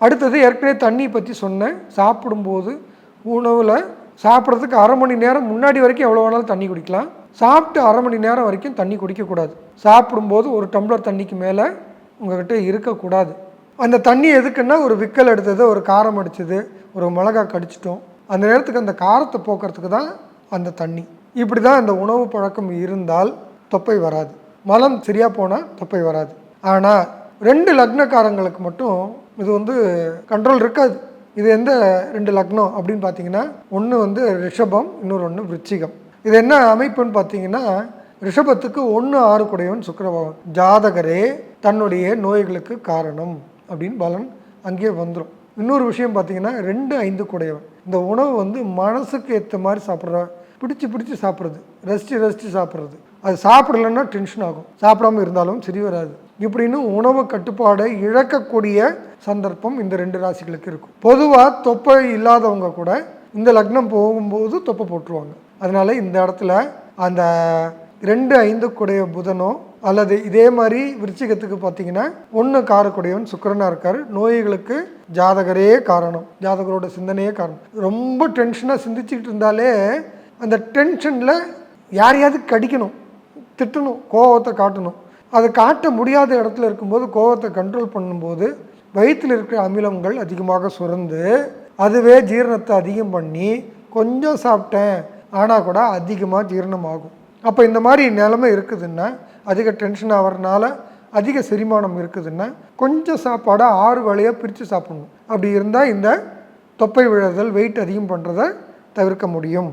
அடுத்தது ஏற்கனவே தண்ணி பற்றி சொன்னேன். சாப்பிடும்போது உணவில் சாப்பிட்றதுக்கு அரை மணி நேரம் முன்னாடி வரைக்கும் எவ்வளோ வேணாலும் தண்ணி குடிக்கலாம். சாப்பிட்டு அரை மணி நேரம் வரைக்கும் தண்ணி குடிக்கக்கூடாது. சாப்பிடும்போது ஒரு டம்ளர் தண்ணிக்கு மேலே உங்கள்கிட்ட இருக்கக்கூடாது. அந்த தண்ணி எதுக்குன்னா, ஒரு விக்கல் எடுத்தது, ஒரு காரம் அடித்தது, ஒரு மிளகா கடிச்சிட்டோம், அந்த நேரத்துக்கு அந்த காரத்தை போக்குறதுக்கு தான் அந்த தண்ணி. இப்படி தான் அந்த உணவு பழக்கம் இருந்தால் தொப்பை வராது. மலம் சரியாக போனால் தொப்பை வராது. ஆனால் 2 லக்னக்காரங்களுக்கு மட்டும் இது கண்ட்ரோல் இருக்காது. இது எந்த 2 லக்னம் அப்படின்னு பார்த்தீங்கன்னா, ஒன்று ரிஷபம், இன்னொரு ஒன்று விருச்சிகம். இது என்ன அமைப்புன்னு பார்த்தீங்கன்னா, ரிஷபத்துக்கு 1-6 குடையவன் சுக்கிர பகவான். ஜாதகரே தன்னுடைய நோய்களுக்கு காரணம் அப்படின்னு பலன் அங்கேயே வந்துடும். இன்னொரு விஷயம் பார்த்தீங்கன்னா, 2-5 குடையவன். இந்த உணவு மனசுக்கு ஏற்ற மாதிரி சாப்பிட்ற, பிடிச்சி சாப்பிட்றது, ரசித்து சாப்பிட்றது. அது சாப்பிடலன்னா டென்ஷன் ஆகும், சாப்பிடாமல் இருந்தாலும் சரி வராது. இப்படின்னு உணவு கட்டுப்பாடை இழக்கக்கூடிய சந்தர்ப்பம் இந்த 2 ராசிகளுக்கு இருக்கும். பொதுவாக தொப்பை இல்லாதவங்க கூட இந்த லக்னம் போகும்போது தொப்பை போட்டுருவாங்க. அதனால் இந்த இடத்துல அந்த 2-5 குடைய புதனோ அல்லது இதே மாதிரி விருச்சிகத்துக்கு பார்த்தீங்கன்னா 1 காரக்குடையவன் சுக்கிரனாக இருக்கார். நோய்களுக்கு ஜாதகரே காரணம், ஜாதகரோட சிந்தனையே காரணம். ரொம்ப டென்ஷனாக சிந்திச்சுக்கிட்டு இருந்தாலே அந்த டென்ஷனில் யாரையாவது கடிக்கணும், திட்டணும், கோபத்தை காட்டணும். அதை காட்ட முடியாத இடத்துல இருக்கும்போது கோபத்தை கண்ட்ரோல் பண்ணும்போது வயிற்றில் இருக்கிற அமிலங்கள் அதிகமாக சுரந்து அதுவே ஜீரணத்தை அதிகம் பண்ணி, கொஞ்சம் சாப்பிட்டேன் ஆனால் கூட அதிகமாக ஜீரணமாகும். அப்போ இந்த மாதிரி நிலைமை இருக்குதுன்னா, அதிக டென்ஷன் ஆகிறதுனால அதிக செரிமானம் இருக்குதுன்னா, கொஞ்சம் சாப்பாடை 6 வேளையாக பிரித்து சாப்பிடணும். அப்படி இருந்தால் இந்த தொப்பை விழுதல், வெயிட் அதிகம் பண்ணுறதை தவிர்க்க முடியும்.